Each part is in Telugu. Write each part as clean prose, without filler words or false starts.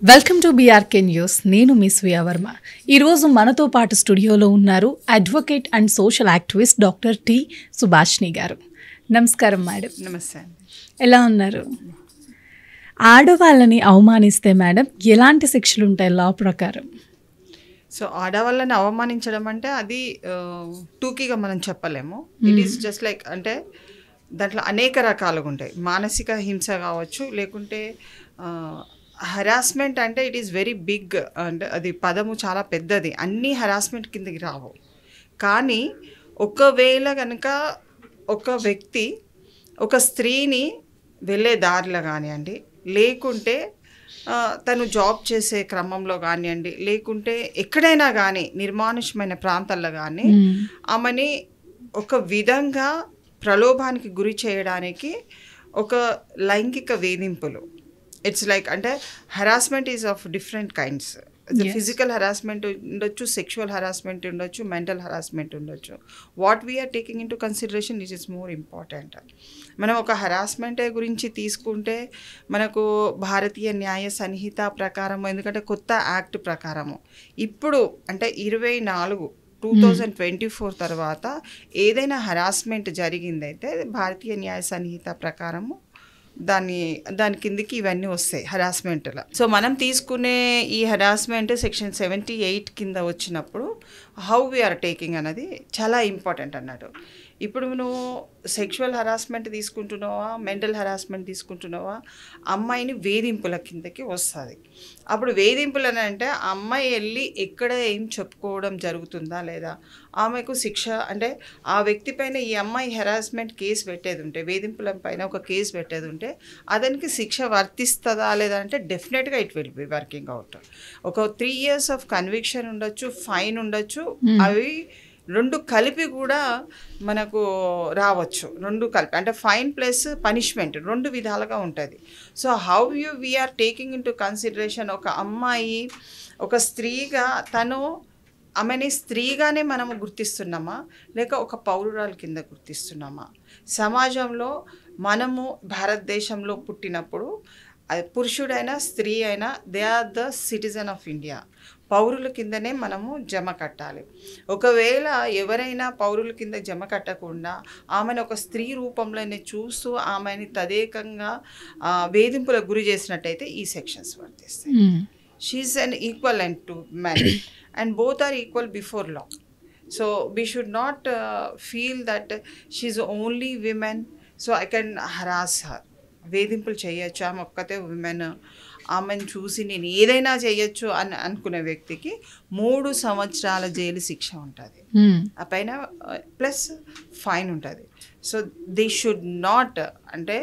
Welcome to BRK news. నేను మీ స్వీయ వర్మ. ఈరోజు మనతో పాటు స్టూడియోలో ఉన్నారు advocate and social activist doctor T Subhashini గారు. నమస్కారం మేడం. నమస్తే. ఎలా ఉన్నారు? ఆడవాళ్ళని అవమానిస్తే మేడం ఎలాంటి శిక్షలు ఉంటాయి లా ప్రకారం? సో ఆడవాళ్ళని అవమానించడం అంటే అది టూకీగా మనం చెప్పలేము. ఇట్ ఈస్ జస్ట్ లైక్ అంటే దాంట్లో అనేక రకాలుగా ఉంటాయి. మానసిక హింస కావచ్చు, లేకుంటే హరాస్మెంట్ అంటే ఇట్ ఈస్ వెరీ బిగ్. అంటే అది పదము చాలా పెద్దది, అన్నీ హరాస్మెంట్ కిందకి రావు. కానీ ఒకవేళ కనుక ఒక వ్యక్తి ఒక స్త్రీని వెళ్ళే దారిలో కానివ్వండి, లేకుంటే తను జాబ్ చేసే క్రమంలో కానివ్వండి, లేకుంటే ఎక్కడైనా కానీ నిర్మానుష్యమైన ప్రాంతాల్లో కానీ ఆమెని ఒక విధంగా ప్రలోభానికి గురి చేయడానికి ఒక లైంగిక వేధింపులు, ఇట్స్ లైక్ అంటే harassment is of different kinds. Physical harassment ఉండొచ్చు, సెక్షువల్ హరాస్మెంట్ ఉండొచ్చు, మెంటల్ హరాస్మెంట్ ఉండొచ్చు. What we're taking into consideration it is more important. మనం ఒక హరాస్మెంట్ గురించి తీసుకుంటే మనకు భారతీయ న్యాయ సంహిత ప్రకారం, ఎందుకంటే కొత్త యాక్ట్ ప్రకారము ఇప్పుడు అంటే 2024 తర్వాత ఏదైనా హరాస్మెంట్ జరిగిందైతే భారతీయ న్యాయ సంహిత ప్రకారము దాని కిందికి ఇవన్నీ వస్తాయి హరాస్మెంట్లో. సో మనం తీసుకునే ఈ హరాస్మెంట్ సెక్షన్ 78 కింద వచ్చినప్పుడు హౌ వీఆర్ టేకింగ్ అన్నది చాలా ఇంపార్టెంట్ అన్నట్టు. ఇప్పుడు నువ్వు సెక్షువల్ హరాస్మెంట్ తీసుకుంటున్నావా, మెంటల్ హరాస్మెంట్ తీసుకుంటున్నావా, అమ్మాయిని వేధింపుల కిందకి వస్తుంది. అప్పుడు వేధింపులు అని అంటే అమ్మాయి వెళ్ళి ఎక్కడ ఏం చెప్పుకోవడం జరుగుతుందా లేదా, ఆమెకు శిక్ష అంటే ఆ వ్యక్తి పైన ఈ అమ్మాయి హెరాస్మెంట్ కేసు పెట్టేది ఉంటే, వేధింపుల పైన ఒక కేసు పెట్టేది ఉంటే అతనికి శిక్ష వర్తిస్తుందా లేదా అంటే డెఫినెట్గా it will be working out. ఒక 3 years ఆఫ్ కన్విక్షన్ ఉండొచ్చు, ఫైన్ ఉండొచ్చు, అవి రెండు కలిపి కూడా మనకు రావచ్చు. రెండు కలిపి అంటే ఫైన్ ప్లస్ పనిష్మెంట్ రెండు విధాలుగా ఉంటుంది. So how we're taking into consideration ఒక అమ్మాయి ఒక స్త్రీగా ఆమెని స్త్రీగానే మనము గుర్తిస్తున్నామా లేక ఒక పౌరురాల కింద గుర్తిస్తున్నామా? సమాజంలో మనము భారతదేశంలో పుట్టినప్పుడు పురుషుడైనా స్త్రీ అయినా they are the citizen of India. పౌరుల కిందనే మనము జమ కట్టాలి. ఒకవేళ ఎవరైనా పౌరుల కింద జమ కట్టకుండా ఆమెను ఒక స్త్రీ రూపంలోనే చూస్తూ ఆమెని తదేకంగా వేధింపులకు గురి చేసినట్టయితే ఈ సెక్షన్స్ వర్తిస్తాయి. She is an equal and to men and both are equal before law. So we should not feel that she is only women, so I can harass her. వేధింపులు చేయొచ్చు, ఆమె ఒక్కతే విమెన్, ఆమెను చూసి నేను ఏదైనా చేయొచ్చు అని అనుకునే వ్యక్తికి 3 సంవత్సరాల జైలు శిక్ష ఉంటుంది. ఆ పైన ప్లస్ ఫైన్ ఉంటుంది. సో దే షుడ్ నాట్ అంటే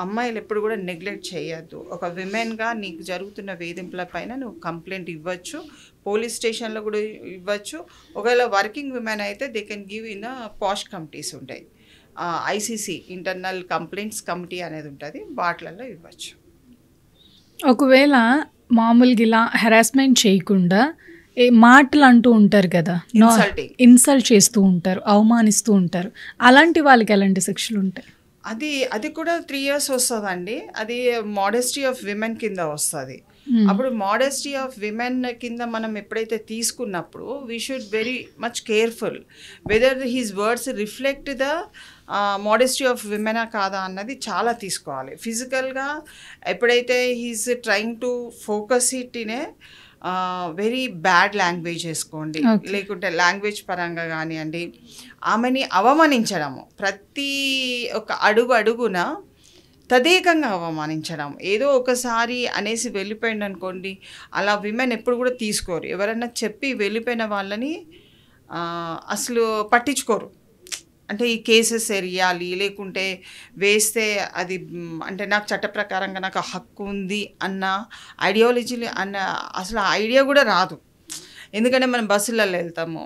అమ్మాయిలు ఎప్పుడు కూడా నెగ్లెక్ట్ చేయొద్దు. ఒక విమెన్గా నీకు జరుగుతున్న వేధింపుల పైన నువ్వు కంప్లైంట్ ఇవ్వచ్చు, పోలీస్ స్టేషన్లో కూడా ఇవ్వచ్చు. ఒకవేళ వర్కింగ్ విమెన్ అయితే they can give in posh committees ఉంటాయి, ఐసీసీ ఇంటర్నల్ కంప్లైంట్స్ కమిటీ అనేది ఉంటుంది, వాటిలలో ఇవ్వచ్చు. ఒకవేళ మామూలుగా ఇలా హెరాస్మెంట్ చేయకుండా మాటలు అంటూ ఉంటారు కదా, ఇన్సల్ట్ చేస్తూ ఉంటారు, అవమానిస్తూ ఉంటారు, అలాంటి వాళ్ళకి ఎలాంటి శిక్షలు ఉంటాయి? అది కూడా 3 years వస్తుందండి. అది మోడెస్టీ ఆఫ్ విమెన్ కింద వస్తుంది. అప్పుడు మోడెస్టీ ఆఫ్ విమెన్ కింద మనం ఎప్పుడైతే తీసుకున్నప్పుడు we should very much careful whether his words reflect the modesty of విమెనా కాదా అన్నది చాలా తీసుకోవాలి. ఫిజికల్గా ఎప్పుడైతే he's trying to focus it in a very bad language వేసుకోండి, లేకుంటే లాంగ్వేజ్ పరంగా కానివ్వండి, ఆమెని అవమానించడము, ప్రతి ఒక అడుగున తదేకంగా అవమానించడం, ఏదో ఒకసారి అనేసి వెళ్ళిపోయింది అనుకోండి, అలా విమెన్ ఎప్పుడు కూడా తీసుకోరు. ఎవరైనా చెప్పి వెళ్ళిపోయిన వాళ్ళని అసలు పట్టించుకోరు. అంటే ఈ కేసెస్ ఎరియాలి, లేకుంటే వేస్తే అది అంటే నాకు చట్ట ప్రకారంగా నాకు హక్కు ఉంది అన్న ఐడియాలజీ అన్న అసలు ఐడియా కూడా రాదు. ఎందుకంటే మనం బస్సులలో వెళ్తాము,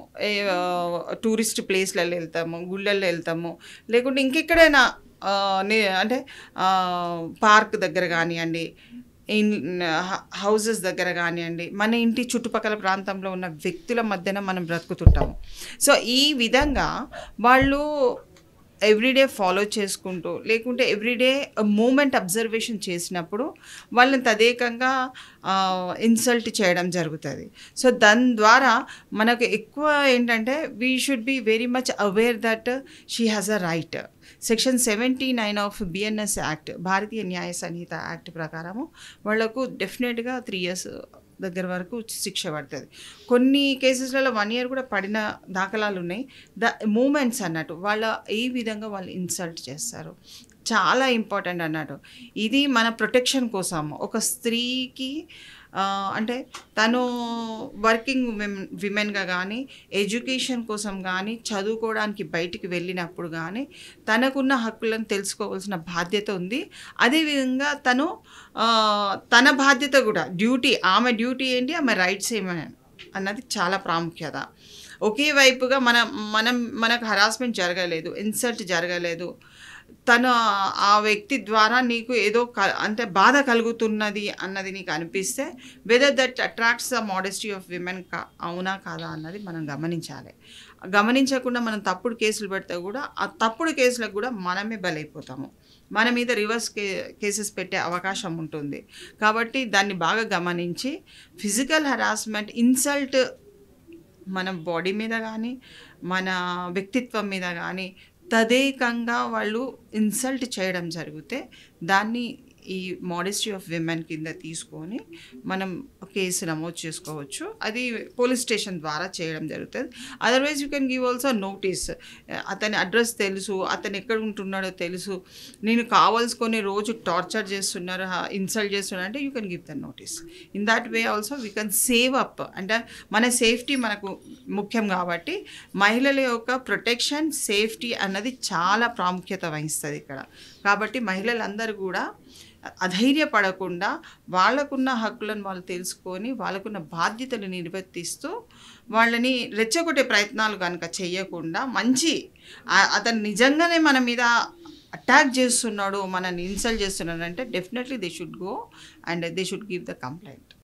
టూరిస్ట్ ప్లేస్లలో వెళ్తాము, గుళ్ళల్లో వెళ్తాము, లేకుంటే ఇంకెక్కడైనా అంటే పార్క్ దగ్గర కానివ్వండి, హౌసెస్ దగ్గర కానివ్వండి, మన ఇంటి చుట్టుపక్కల ప్రాంతంలో ఉన్న వ్యక్తుల మధ్యన మనం బ్రతుకుతుంటాము. సో ఈ విధంగా వాళ్ళు ఎవ్రీడే ఫాలో చేసుకుంటూ లేకుంటే ఎవ్రీడే మూమెంట్ అబ్జర్వేషన్ చేసినప్పుడు వాళ్ళని తదేకంగా ఇన్సల్ట్ చేయడం జరుగుతుంది. సో దాని ద్వారా మనకు ఎక్కువ ఏంటంటే we should be very much aware that she has a right. Section 79 of BNS act, Bharatiya Nyaya Sanhita act ప్రకారము వాళ్లకు డెఫినెట్గా 3 years దగ్గర వరకు శిక్ష పడుతుంది. కొన్ని కేసెస్లలో 1 year కూడా పడిన దాఖలాలు ఉన్నాయి. మూమెంట్స్ అన్నట్టు వాళ్ళ ఏ విధంగా వాళ్ళు ఇన్సల్ట్ చేస్తారు చాలా ఇంపార్టెంట్ అన్నట్టు. ఇది మన ప్రొటెక్షన్ కోసం ఒక స్త్రీకి అంటే తను వర్కింగ్ విమెన్గా కానీ ఎడ్యుకేషన్ కోసం కానీ చదువుకోవడానికి బయటికి వెళ్ళినప్పుడు కానీ తనకున్న హక్కులను తెలుసుకోవాల్సిన బాధ్యత ఉంది. అదేవిధంగా తను తన బాధ్యత కూడా డ్యూటీ, ఆమె డ్యూటీ ఏంటి, ఆమె రైట్స్ ఏమని అన్నది చాలా ప్రాముఖ్యత. ఒకే వైపుగా మనకు హరాస్మెంట్ జరగలేదు, ఇన్సల్ట్ జరగలేదు, తను ఆ వ్యక్తి ద్వారా నీకు ఏదో అంటే బాధ కలుగుతున్నది అన్నది నీకు అనిపిస్తే weather that attracts the modesty of women అవునా కాదా అన్నది మనం గమనించాలి. గమనించకుండా మనం తప్పుడు కేసులు పెడితే కూడా ఆ తప్పుడు కేసులకు కూడా మనమే బలైపోతాము. మన మీద రివర్స్ కేసెస్ పెట్టే అవకాశం ఉంటుంది. కాబట్టి దాన్ని బాగా గమనించి ఫిజికల్ హరాస్మెంట్, ఇన్సల్ట్ మన బాడీ మీద కానీ మన వ్యక్తిత్వం మీద కానీ తదేకంగా వాళ్ళు ఇన్సల్ట్ చేయడం జరిగితే దాన్ని ఈ మోడెస్టీ ఆఫ్ విమెన్ కింద తీసుకొని మనం కేసు నమోదు చేసుకోవచ్చు. అది పోలీస్ స్టేషన్ ద్వారా చేయడం జరుగుతుంది. Otherwise you can give also notice. అతని అడ్రస్ తెలుసు, అతను ఎక్కడ ఉంటున్నాడో తెలుసు, నేను కావాల్సుకొని రోజు టార్చర్ చేస్తున్నారు, ఇన్సల్ట్ చేస్తున్నారు అంటే you can give the notice. In that way also we can save up. అంటే మన సేఫ్టీ మనకు ముఖ్యం కాబట్టి మహిళల యొక్క ప్రొటెక్షన్, సేఫ్టీ అన్నది చాలా ప్రాముఖ్యత వహిస్తుంది ఇక్కడ. కాబట్టి మహిళలందరూ కూడా అధైర్యపడకుండా వాళ్ళకున్న హక్కులను వాళ్ళు తెలుసుకొని వాళ్ళకున్న బాధ్యతలు నిర్వర్తిస్తూ వాళ్ళని రెచ్చగొట్టే ప్రయత్నాలు కనుక చేయకుండా మంచి అతను నిజంగానే మన మీద అటాక్ చేస్తున్నాడు, మనల్ని ఇన్సల్ట్ చేస్తున్నాడు అంటే definitely they should go and they should give the complaint.